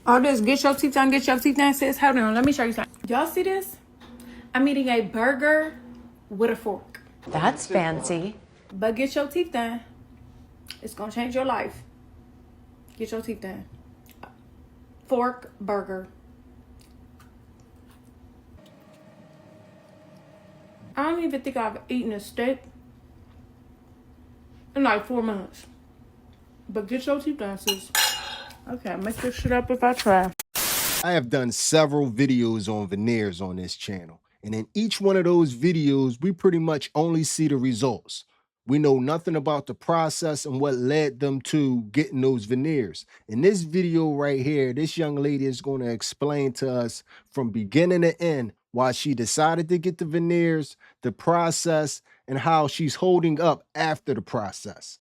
All this get your teeth done, sis. Hold on, let me show you something. Y'all see this? I'm eating a burger with a fork. That's fancy. But get your teeth done. It's gonna change your life. Get your teeth done. Fork burger. I don't even think I've eaten a steak in like 4 months. But get your teeth done, sis. Okay, make this shit up if I try. I have done several videos on veneers on this channel, and in each one of those videos, we pretty much only see the results. We know nothing about the process and what led them to getting those veneers. In this video right here, this young lady is going to explain to us from beginning to end why she decided to get the veneers, the process, and how she's holding up after the process.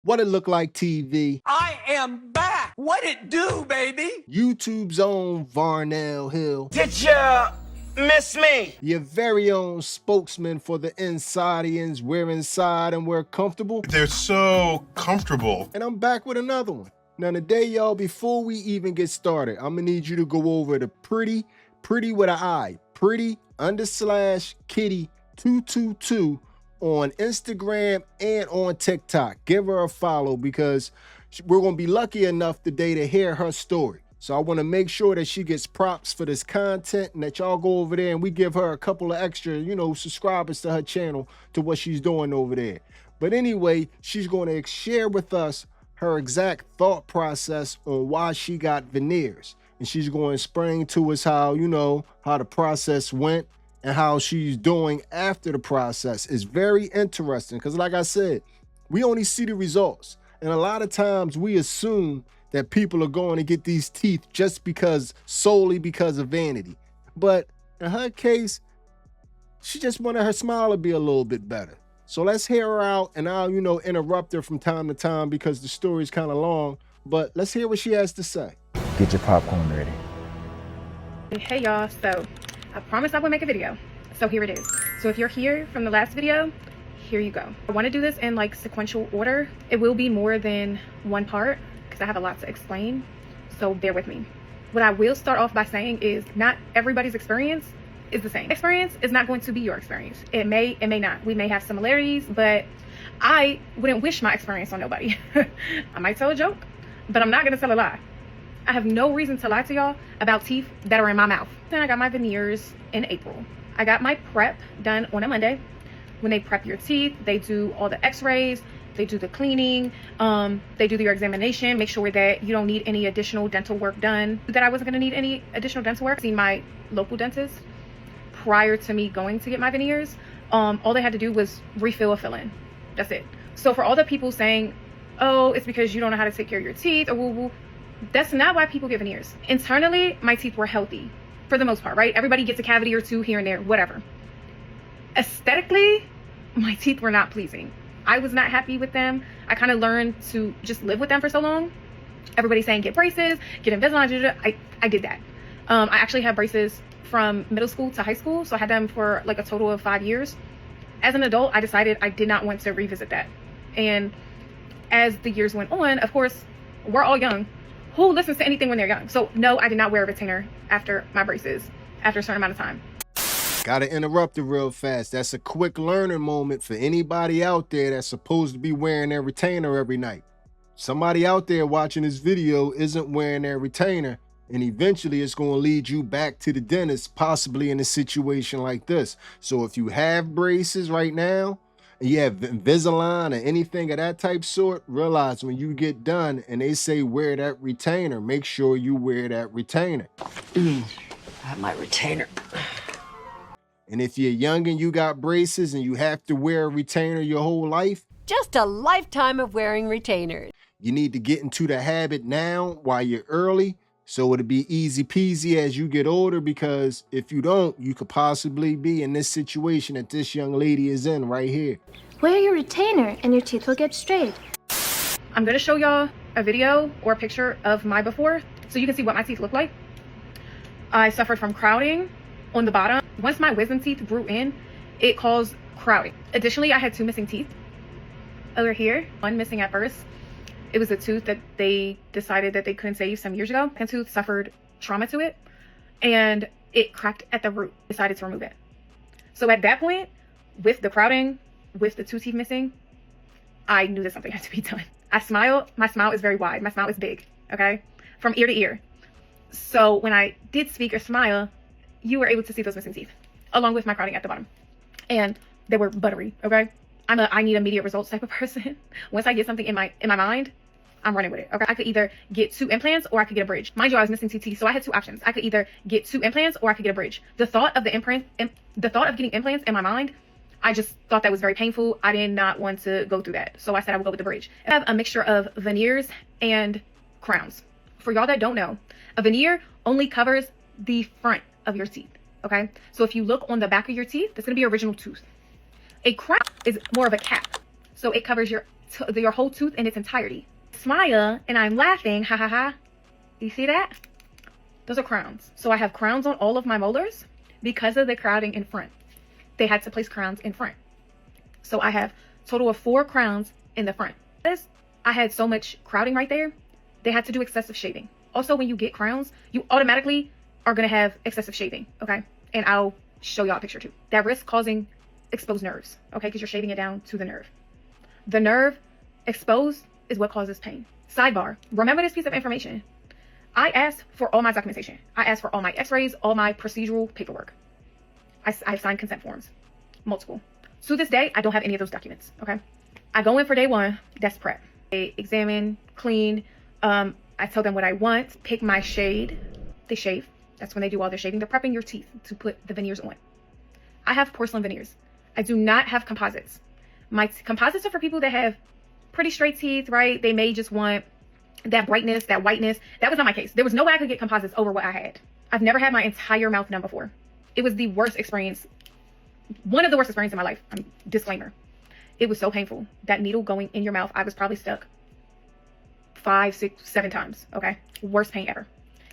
What it look like, TV? I am back. What it do, baby? YouTube's own Veneers Hurt. Did ya miss me? Your very own spokesman for the Insidians. We're inside and we're comfortable. They're so comfortable. And I'm back with another one. Now today, y'all, before we even get started, I'm gonna need you to go over to pretty with an I, pretty_kitty222 on Instagram and on TikTok. Give her a follow because we're gonna be lucky enough today to hear her story. So I wanna make sure that she gets props for this content and that y'all go over there and we give her a couple of extra, subscribers to her channel to what she's doing over there. But anyway, she's gonna share with us her exact thought process on why she got veneers. And she's going to explain to us how, how the process went and how she's doing after the process. Is very interesting because like I said, we only see the results. And a lot of times we assume that people are going to get these teeth just solely because of vanity. But in her case, she just wanted her smile to be a little bit better. So let's hear her out, and I'll, interrupt her from time to time because the story's kind of long, but let's hear what she has to say. Get your popcorn ready. Hey y'all, so I promised I would make a video. So here it is. So if you're here from the last video, here you go. I want to do this in like sequential order. It will be more than one part because I have a lot to explain. So bear with me. What I will start off by saying is not everybody's experience is the same. Experience is not going to be your experience. It may not. We may have similarities, but I wouldn't wish my experience on nobody. I might tell a joke, but I'm not gonna tell a lie. I have no reason to lie to y'all about teeth that are in my mouth. Then I got my veneers in April. I got my prep done on a Monday. When they prep your teeth, they do all the x-rays, they do the cleaning, they do your examination, make sure that you don't need any additional dental work done, that I wasn't gonna need any additional dental work. See my local dentist prior to me going to get my veneers. All they had to do was refill a fill-in. That's it. So for all the people saying, oh, it's because you don't know how to take care of your teeth or woo-woo, that's not why people get veneers. Internally, my teeth were healthy for the most part, right? Everybody gets a cavity or two here and there, whatever. Aesthetically, my teeth were not pleasing. I was not happy with them. I kind of learned to just live with them for so long. Everybody's saying get braces, get Invisalign. I did that. I actually have braces from middle school to high school, so I had them for like a total of 5 years. As an adult, I decided I did not want to revisit that. And as the years went on, of course, we're all young. Who listens to anything when they're young? So no, I did not wear a retainer after my braces after a certain amount of time. Gotta interrupt it real fast. That's a quick learning moment for anybody out there that's supposed to be wearing their retainer every night. Somebody out there watching this video isn't wearing their retainer, and eventually it's going to lead you back to the dentist, possibly in a situation like this. So if you have braces right now, and you have Invisalign or anything of that type sort, realize when you get done and they say wear that retainer, make sure you wear that retainer. I have my retainer. And if you're young and you got braces and you have to wear a retainer your whole life, Just a lifetime of wearing retainers. you need to get into the habit now while you're early, so it'll be easy peasy as you get older, because if you don't, you could possibly be in this situation that this young lady is in right here. Wear your retainer and your teeth will get straight. I'm gonna show y'all a video or a picture of my before so you can see what my teeth look like. I suffered from crowding on the bottom. Once my wisdom teeth grew in, it caused crowding. Additionally, I had 2 missing teeth over here. One missing at first, It was a tooth that they decided that they couldn't save some years ago. And tooth suffered trauma to it and it cracked at the root. Decided to remove it. So at that point, with the crowding, with the 2 teeth missing, I knew that something had to be done. I smile. My smile is very wide. My smile is big, okay? From ear to ear. So when I did speak or smile, you were able to see those missing teeth, along with my crowding at the bottom. And they were buttery, okay? I need immediate results type of person. Once I get something in my mind, I'm running with it, okay? I could either get 2 implants or I could get a bridge. Mind you, I was missing 2 teeth, so I had 2 options. I could either get 2 implants or I could get a bridge. The thought of getting implants in my mind, I just thought that was very painful. I did not want to go through that. So I said I would go with the bridge. I have a mixture of veneers and crowns. For y'all that don't know, a veneer only covers the front of your teeth, okay? So if you look on the back of your teeth, that's gonna be your original tooth. A crown is more of a cap. So it covers your whole tooth in its entirety. Smile and I'm laughing, ha ha ha. You see that? Those are crowns. So I have crowns on all of my molars because of the crowding in front. They had to place crowns in front. So I have total of 4 crowns in the front. I had so much crowding right there, they had to do excessive shaving. Also, when you get crowns, you automatically are gonna have excessive shaving, okay? And I'll show y'all a picture too. That risks causing exposed nerves, okay? Because you're shaving it down to the nerve. The nerve exposed is what causes pain. Sidebar, remember this piece of information. I asked for all my documentation. I asked for all my x-rays, all my procedural paperwork. I signed consent forms, multiple. To this day, I don't have any of those documents, okay? I go in for day 1, that's prep. They examine, clean, I tell them what I want, pick my shade. They shave. That's when they do all their shaving. They're prepping your teeth to put the veneers on. I have porcelain veneers. I do not have composites. My composites are for people that have pretty straight teeth, right? They may just want that brightness, that whiteness. That was not my case. There was no way I could get composites over what I had. I've never had my entire mouth done before. It was the worst experience, one of the worst experiences in my life. Disclaimer. It was so painful. That needle going in your mouth, I was probably stuck 5, 6, 7 times, okay? Worst pain ever.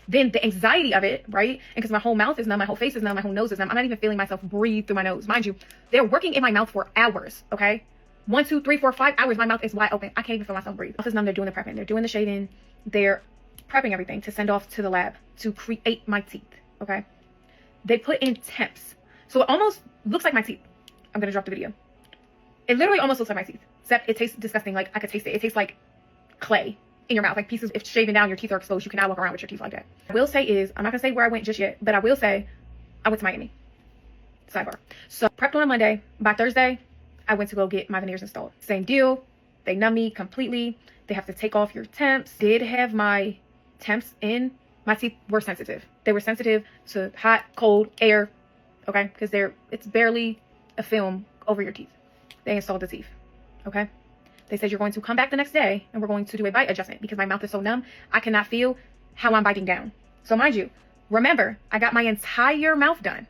Then the anxiety of it, right? And because my whole mouth is numb, my whole face is numb, my whole nose is numb. I'm not even feeling myself breathe through my nose. Mind you, they're working in my mouth for hours, okay? 1, 2, 3, 4, 5 hours, my mouth is wide open. I can't even feel myself breathe. My mouth is numb, they're doing the prepping. They're doing the shaving. They're prepping everything to send off to the lab to create my teeth, okay? They put in temps. So it almost looks like my teeth. I'm going to drop the video. It literally almost looks like my teeth. Except it tastes disgusting. Like, I could taste it. It tastes like clay in your mouth. Like pieces, if shaving down, your teeth are exposed. You cannot walk around with your teeth like that. I will say is, I'm not going to say where I went just yet, but I will say I went to Miami. Sidebar. So prepped on a Monday. By Thursday, I went to go get my veneers installed. Same deal. They numb me completely. They have to take off your temps. Did have my temps in. My teeth were sensitive. They were sensitive to hot, cold, air, okay? Because it's barely a film over your teeth. They installed the teeth, okay? They said you're going to come back the next day and we're going to do a bite adjustment because my mouth is so numb, I cannot feel how I'm biting down. So mind you, remember, I got my entire mouth done.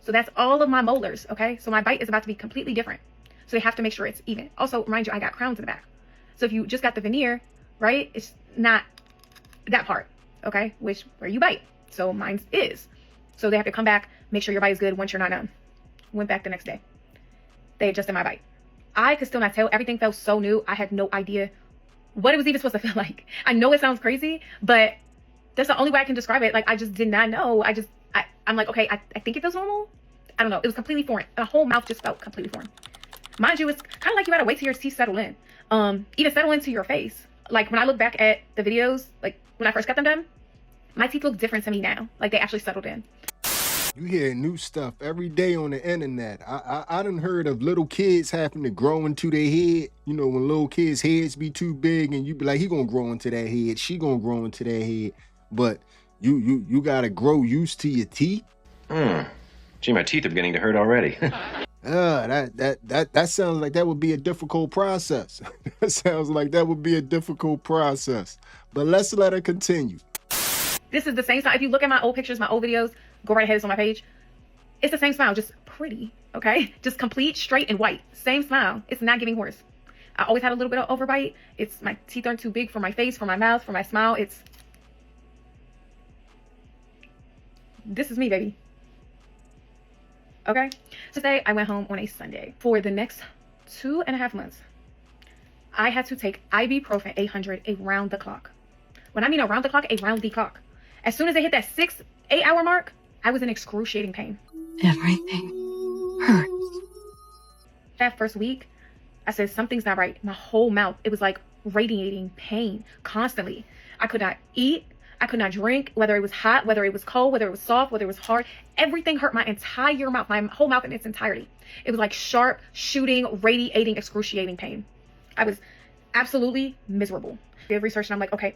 So that's all of my molars, okay? So my bite is about to be completely different. So they have to make sure it's even. Also, mind you, I got crowns in the back. So if you just got the veneer, right, it's not that part, okay, where you bite. So mine is. So they have to come back, make sure your bite is good once you're not numb. Went back the next day. They adjusted my bite. I could still not tell. Everything felt so new. I had no idea what it was even supposed to feel like. I know it sounds crazy, but that's the only way I can describe it. Like, I just did not know. I'm like, okay, I think it feels normal. I don't know. It was completely foreign. The whole mouth just felt completely foreign. Mind you, it's kind of like you gotta wait till your teeth settle in. Even settle into your face. Like, when I look back at the videos, like when I first got them done, my teeth look different to me now. Like, they actually settled in. You hear new stuff every day on the internet. I done heard of little kids having to grow into their head. You know, when little kids' heads be too big and you be like, he gonna grow into that head, she gonna grow into that head. But you gotta grow used to your teeth. Gee, my teeth are beginning to hurt already. That sounds like that would be a difficult process. That sounds like that would be a difficult process. But let's let her continue. This is the same style. If you look at my old pictures, my old videos, go right ahead, it's on my page. It's the same smile, just pretty, okay? Just complete, straight, and white. Same smile. It's not giving horse. I always had a little bit of overbite. My teeth aren't too big for my face, for my mouth, for my smile. This is me, baby. Okay? Today, I went home on a Sunday. For the next 2.5 months, I had to take ibuprofen 800 around the clock. When I mean around the clock, around the clock. As soon as they hit that 6-8 hour mark, I was in excruciating pain. Everything hurts. That first week, I said, something's not right. My whole mouth, it was like radiating pain constantly. I could not eat. I could not drink, whether it was hot, whether it was cold, whether it was soft, whether it was hard. Everything hurt my entire mouth, my whole mouth in its entirety. It was like sharp, shooting, radiating, excruciating pain. I was absolutely miserable. I did research and I'm like, okay,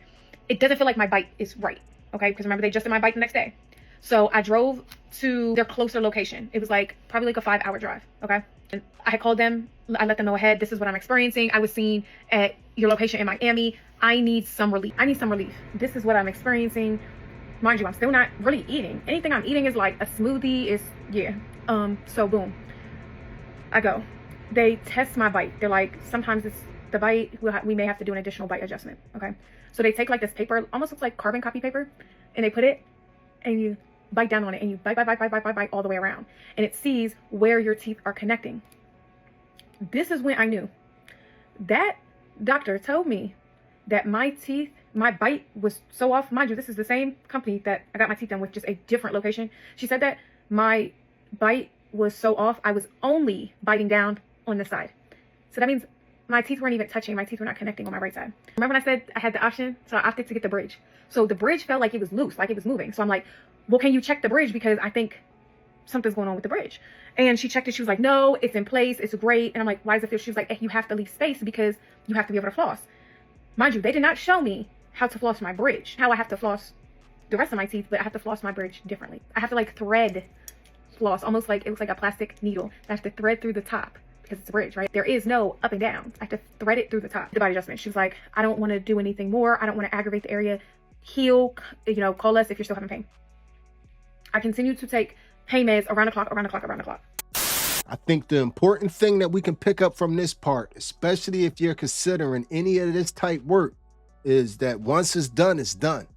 it doesn't feel like my bite is right. Okay, because remember, they just did my bite the next day. So I drove to their closer location. It was like probably like a 5-hour drive. Okay. And I called them. I let them know ahead. This is what I'm experiencing. I was seen at your location in Miami. I need some relief. I need some relief. This is what I'm experiencing. Mind you, I'm still not really eating. Anything I'm eating is like a smoothie. So boom. I go. They test my bite. They're like, sometimes it's the bite. We may have to do an additional bite adjustment. Okay. So they take like this paper, almost looks like carbon copy paper, and they put it, and you bite down on it, and you bite all the way around, and it sees where your teeth are connecting. This is when I knew. That doctor told me that my teeth, my bite was so off. Mind you, this is the same company that I got my teeth done with, just a different location. She said that my bite was so off, I was only biting down on the side. So that means my teeth weren't even touching. My teeth were not connecting on my right side. Remember when I said I had the option? So I opted to get the bridge. So the bridge felt like it was loose, like it was moving. So I'm like, well, can you check the bridge? Because I think something's going on with the bridge. And she checked it. She was like, no, it's in place. It's great. And I'm like, why does it feel? She was like, you have to leave space because you have to be able to floss. Mind you, they did not show me how to floss my bridge, how I have to floss the rest of my teeth, but I have to floss my bridge differently. I have to like thread floss, almost like it looks like a plastic needle. I have to thread through the top because it's a bridge, right? There is no up and down. I have to thread it through the top. The body adjustment. She was like, I don't want to do anything more. I don't want to aggravate the area. Heal, call us if you're still having pain. I continue to take pain meds around the clock. I think the important thing that we can pick up from this part, especially if you're considering any of this type work, is that once it's done, it's done.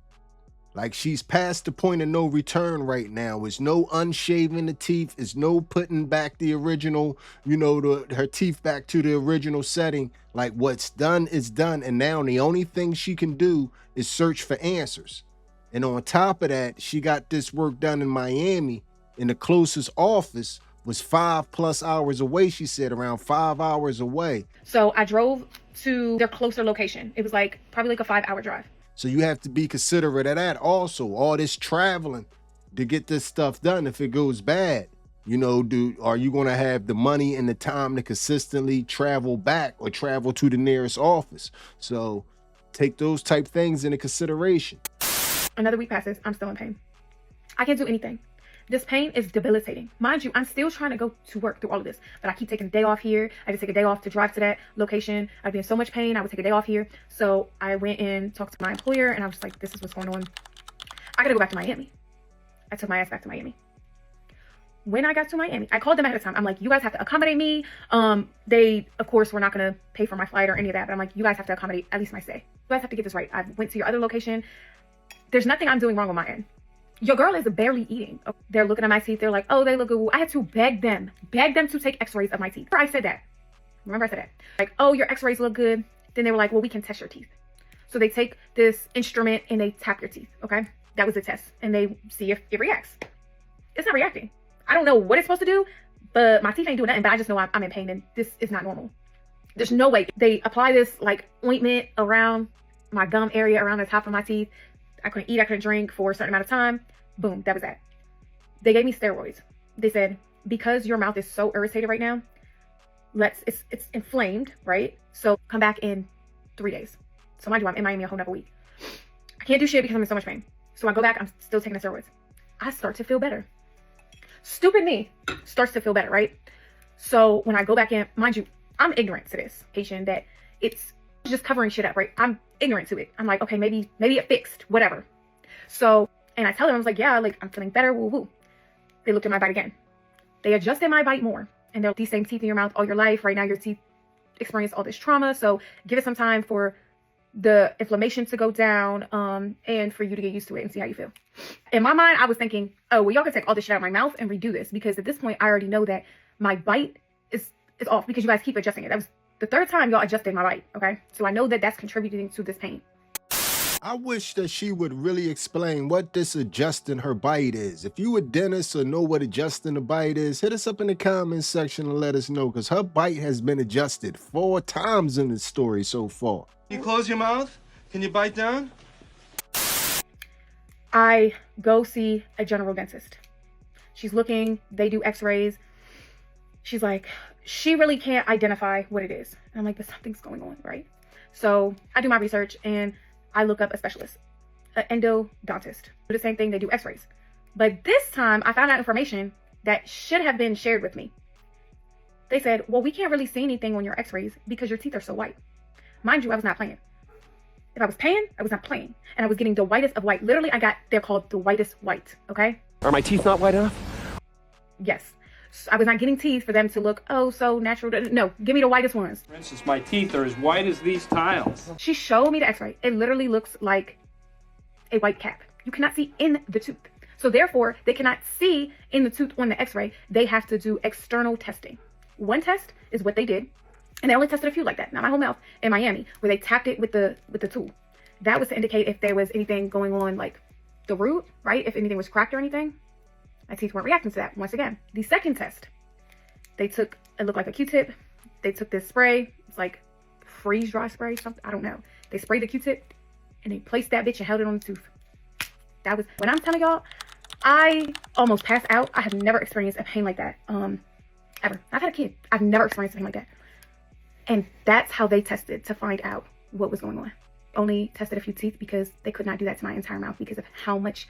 Like, she's past the point of no return right now. It's no unshaving the teeth. It's no putting back the original, her teeth back to the original setting. Like, what's done is done. And now the only thing she can do is search for answers. And on top of that, she got this work done in Miami, and the closest office was 5+ hours away. She said around 5 hours away. So I drove to their closer location. It was like probably like a 5-hour drive. So you have to be considerate of that also. All this traveling to get this stuff done. If it goes bad, are you going to have the money and the time to consistently travel back or travel to the nearest office? So take those type things into consideration. Another week passes. I'm still in pain. I can't do anything. This pain is debilitating. Mind you, I'm still trying to go to work through all of this, but I keep taking a day off here. I just take a day off to drive to that location. I'd be in so much pain. I would take a day off here. So I went and talked to my employer, and I was just like, this is what's going on. I got to go back to Miami. I took my ass back to Miami. When I got to Miami, I called them ahead of time. I'm like, you guys have to accommodate me. They, of course, were not going to pay for my flight or any of that, but I'm like, you guys have to accommodate at least my stay. You guys have to get this right. I went to your other location. There's nothing I'm doing wrong on my end. Your girl is barely eating. They're looking at my teeth. They're like, oh, they look good. I had to beg them to take x-rays of my teeth. I said that. Remember I said that. Like, oh, your x-rays look good. Then they were like, well, we can test your teeth. So they take this instrument and they tap your teeth. Okay. That was the test. And they see if it reacts. It's not reacting. I don't know what it's supposed to do, but my teeth ain't doing nothing. But I just know I'm in pain and this is not normal. There's no way. They apply this like ointment around my gum area, around the top of my teeth. I couldn't eat, I couldn't drink for a certain amount of time. Boom, that was that. They gave me steroids. They said, because your mouth is so irritated right now, it's inflamed, right? So come back in 3 days. So mind you, I'm in Miami a whole nother week. I can't do shit because I'm in so much pain. So I go back, I'm still taking the steroids. I start to feel better. Stupid me starts to feel better, right? So when I go back in, mind you, I'm ignorant to this patient that it's just covering shit up, right? I'm ignorant to it. I'm like, okay, maybe it fixed, whatever. So, and I tell them, I was like, yeah, like I'm feeling better, woo woo. They looked at my bite again. They adjusted my bite more. And they're these same teeth in your mouth all your life. Right now, your teeth experience all this trauma. So give it some time for the inflammation to go down and for you to get used to it and see how you feel. In my mind, I was thinking, oh, well, y'all can take all this shit out of my mouth and redo this. Because at this point, I already know that my bite is off because you guys keep adjusting it. That was The third time y'all adjusted my bite, okay? So I know that that's contributing to this pain. I wish that she would really explain what this adjusting her bite is. If you a dentist or know what adjusting the bite is, hit us up in the comments section and let us know, because her bite has been adjusted 4 times in the story so far. Can you close your mouth? Can you bite down? I go see a general dentist. She's looking, they do x-rays. She's like, she really can't identify what it is. And I'm like, but something's going on, right? So I do my research and I look up a specialist, an endodontist. Do the same thing, they do x-rays. But this time I found out information that should have been shared with me. They said, well, we can't really see anything on your x-rays because your teeth are so white. Mind you, I was not playing. If I was paying, I was not playing. And I was getting the whitest of white. Literally, they're called the whitest white, okay? Are my teeth not white enough? Yes. So I was not getting teeth for them to look, oh, so natural. No, give me the whitest ones. For instance, my teeth are as white as these tiles. She showed me the x-ray. It literally looks like a white cap. You cannot see in the tooth. So therefore, they cannot see in the tooth on the x-ray. They have to do external testing. One test is what they did. And they only tested a few like that. Not my whole mouth in Miami, where they tapped it with the tool. That was to indicate if there was anything going on, like the root, right? If anything was cracked or anything. My teeth weren't reacting to that. Once again, the second test, they took, it looked like a Q-tip. They took this spray. It's like freeze dry spray, something. I don't know. They sprayed the Q-tip and they placed that bitch and held it on the tooth. That was, when I'm telling y'all, I almost passed out. I have never experienced a pain like that, ever. I've had a kid. I've never experienced a pain like that. And that's how they tested to find out what was going on. Only tested a few teeth because they could not do that to my entire mouth because of how much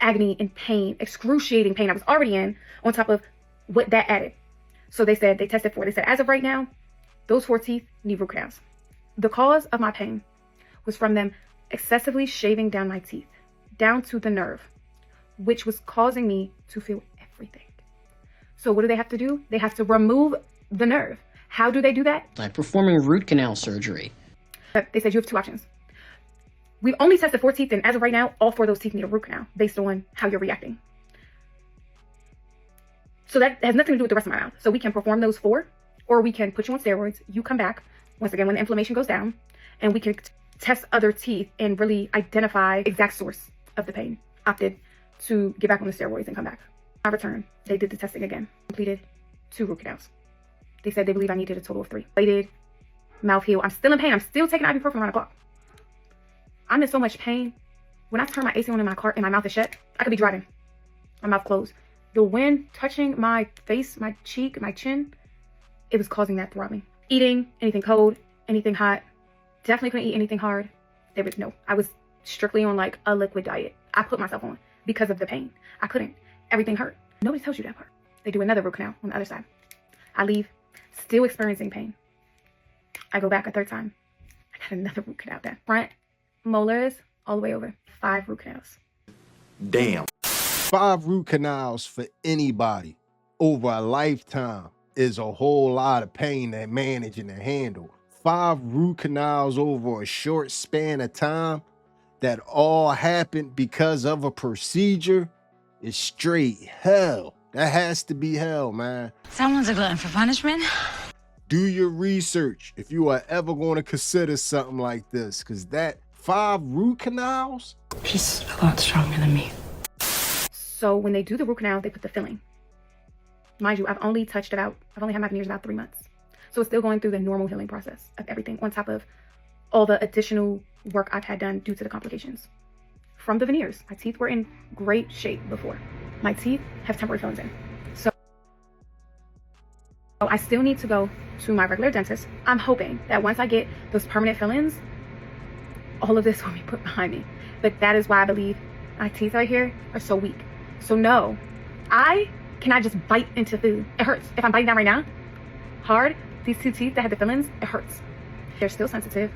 agony and pain, excruciating pain I was already in, on top of what that added. So they said, they tested 4. They said, as of right now, those 4 teeth need root canals. The cause of my pain was from them excessively shaving down my teeth, down to the nerve, which was causing me to feel everything. So what do they have to do? They have to remove the nerve. How do they do that? By performing root canal surgery. They said you have 2 options. We've only tested 4 teeth, and as of right now, all 4 of those teeth need a root canal based on how you're reacting. So that has nothing to do with the rest of my mouth. So we can perform those 4, or we can put you on steroids. You come back, once again, when the inflammation goes down, and we can test other teeth and really identify exact source of the pain. Opted to get back on the steroids and come back. I returned. They did the testing again. Completed 2 root canals. They said they believe I needed a total of 3. Waited, mouth heal. I'm still in pain. I'm still taking ibuprofen around the clock. I'm in so much pain. When I turn my AC on in my car and my mouth is shut, I could be driving. My mouth closed. The wind touching my face, my cheek, my chin, it was causing that throbbing. Eating anything cold, anything hot. Definitely couldn't eat anything hard. There was no. I was strictly on like a liquid diet. I put myself on because of the pain. I couldn't. Everything hurt. Nobody tells you that part. They do another root canal on the other side. I leave, still experiencing pain. I go back a 3rd time. I got another root canal done. Front molars all the way over. 5 root canals. Damn. 5 root canals for anybody over a lifetime is a whole lot of pain to manage and to handle. 5 root canals over a short span of time that all happened because of a procedure is straight hell. That has to be hell, man. Someone's a glutton for punishment. Do your research if you are ever going to consider something like this, because that 5 root canals? He's a lot stronger than me. So when they do the root canal, they put the filling. Mind you, I've only had my veneers about 3 months. So it's still going through the normal healing process of everything on top of all the additional work I've had done due to the complications from the veneers. My teeth were in great shape before. My teeth have temporary fillings in. So I still need to go to my regular dentist. I'm hoping that once I get those permanent fillings, all of this will be put behind me. But that is why I believe my teeth right here are so weak. So no, I cannot just bite into food. It hurts. If I'm biting down right now, hard, these 2 teeth that had the fillings, it hurts. They're still sensitive.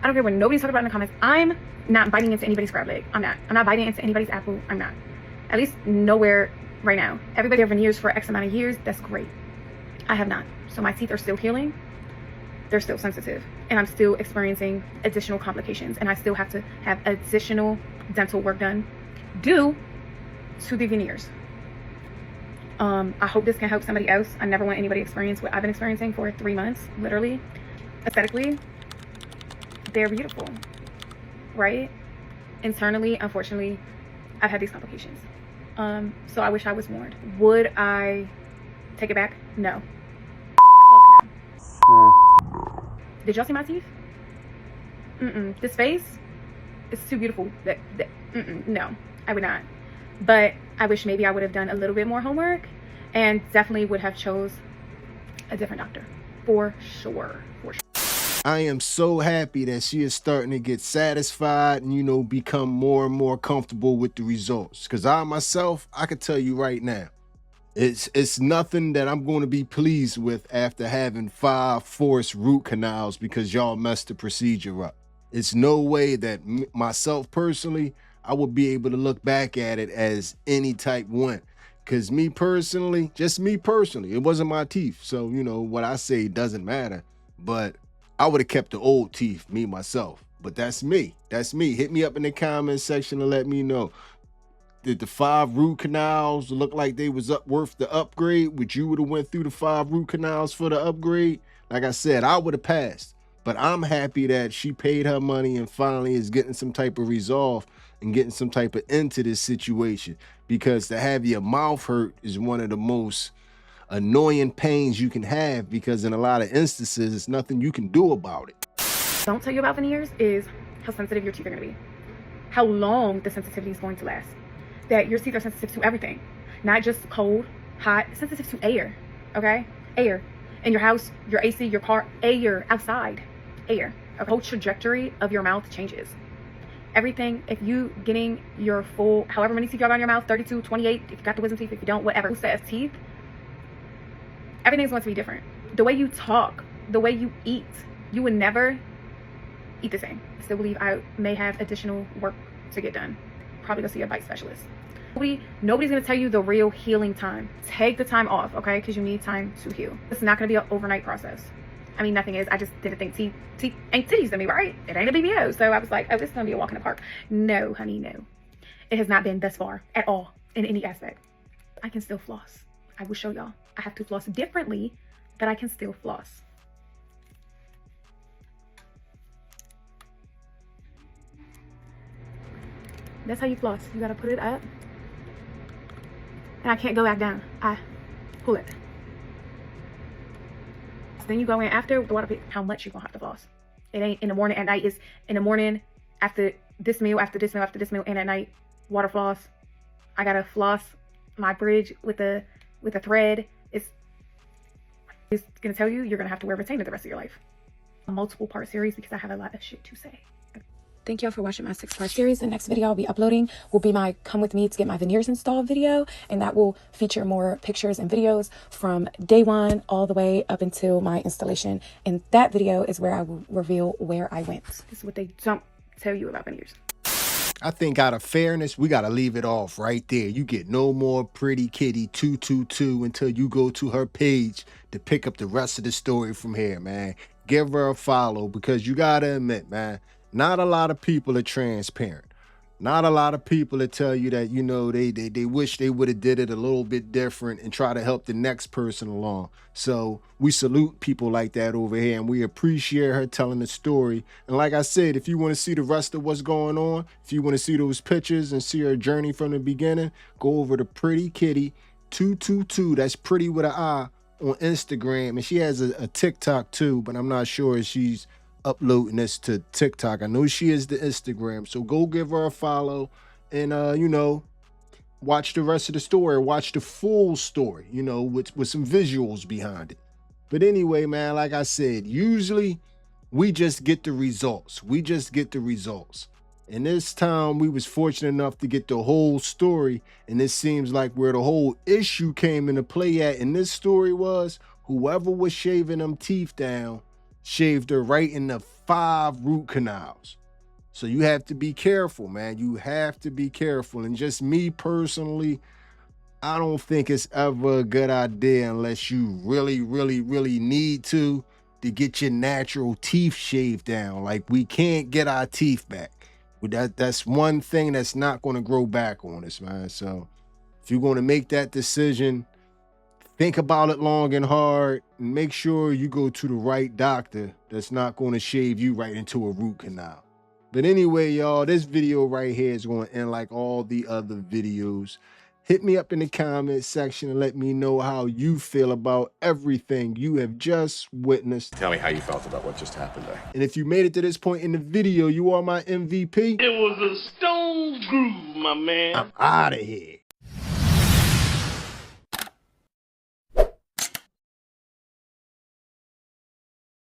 I don't care what nobody's talking about in the comments. I'm not biting into anybody's crab leg. I'm not biting into anybody's apple. I'm not. At least nowhere right now. Everybody have veneers for X amount of years. That's great. I have not. So my teeth are still healing. They're still sensitive. And I'm still experiencing additional complications. And I still have to have additional dental work done due to the veneers. I hope this can help somebody else. I never want anybody to experience what I've been experiencing for 3 months, literally. aesthetically, they're beautiful, right? Internally, unfortunately, I've had these complications. So I wish I was warned. Would I take it back? No. Did y'all see my teeth? This face is too beautiful. No, I would not. But I wish maybe I would have done a little bit more homework, and definitely would have chose a different doctor. For sure. I am so happy that she is starting to get satisfied and, you know, become more and more comfortable with the results. Because I myself, I can tell you right now, it's nothing that I'm going to be pleased with after having 5 forced root canals because y'all messed the procedure up. It's no way that myself personally, I would be able to look back at it as any type win. Because me personally, just me personally, it wasn't my teeth. So, you know, what I say doesn't matter. But I would have kept the old teeth, me, myself. But that's me. That's me. Hit me up in the comment section and let me know. Did the 5 root canals look like they was worth the upgrade? Would you would have went through the 5 root canals for the upgrade? Like I said, I would have passed. But I'm happy that she paid her money and finally is getting some type of resolve and getting some type of end to this situation. Because to have your mouth hurt is one of the most annoying pains you can have, because in a lot of instances, there's nothing you can do about it. Don't tell you about veneers is how sensitive your teeth are going to be. How long the sensitivity is going to last. That your teeth are sensitive to everything. Not just cold, hot, sensitive to air, okay? Air. In your house, your AC, your car, air, outside, air. The whole trajectory of your mouth changes. Everything, if you getting your full, however many teeth you have on your mouth, 32, 28, if you got the wisdom teeth, if you don't, whatever, who says teeth, everything's going to be different. The way you talk, the way you eat, you would never eat the same. I still believe I may have additional work to get done. Probably go see a bite specialist. Nobody's going to tell you the real healing time. Take the time off, okay? Because you need time to heal. It's not going to be an overnight process. I mean, nothing is. I just didn't think teeth ain't titties to me, right? It ain't a BBO. So I was like, oh, this is going to be a walk in the park. No, honey, no. It has not been thus far at all in any aspect. I can still floss. I will show y'all. I have to floss differently, but I can still floss. That's how you floss. You gotta put it up. And I can't go back down. I pull it. So then you go in after with the water. How much you gonna have to floss? It ain't in the morning, at night. It's in the morning, after this meal, after this meal, after this meal, and at night, water floss. I gotta floss my bridge with a thread. It's gonna tell you you're gonna have to wear a retainer the rest of your life. A multiple part series because I have a lot of shit to say. Thank y'all for watching my 6-part series. The next video I'll be uploading will be my come with me to get my veneers installed video, and that will feature more pictures and videos from day 1 all the way up until my installation. And that video is where I will reveal where I went. This is what they don't tell you about veneers. I think out of fairness, we got to leave it off right there. You get no more Pretty Kitty 222 until you go to her page to pick up the rest of the story from here, man. Give her a follow, because you got to admit, man, not a lot of people are transparent. Not a lot of people that tell you that, you know, they wish they would have did it a little bit different and try to help the next person along. So we salute people like that over here, and we appreciate her telling the story. And like I said, if you want to see the rest of what's going on, if you want to see those pictures and see her journey from the beginning, go over to Pretty Kitty 222. That's pretty with an I on Instagram. And she has a TikTok too, but I'm not sure if she's uploading this to TikTok. I know she is the Instagram, so go give her a follow and you know, watch the rest of the story, watch the full story, you know, with some visuals behind it. But anyway, man, like I said, usually we just get the results. And this time we was fortunate enough to get the whole story, and it seems like where the whole issue came into play at in this story was whoever was shaving them teeth down shaved her right in the 5 root canals. So you have to be careful, man. You have to be careful. And just me personally, I don't think it's ever a good idea unless you really, really, really need to get your natural teeth shaved down. Like, we can't get our teeth back. That's one thing that's not going to grow back on us, man. So if you're going to make that decision, think about it long and hard, and make sure you go to the right doctor that's not going to shave you right into a root canal. But anyway, y'all, this video right here is going to end like all the other videos. Hit me up in the comment section and let me know how you feel about everything you have just witnessed. Tell me how you felt about what just happened there. And if you made it to this point in the video, you are my MVP. It was a stone groove, my man. I'm out of here.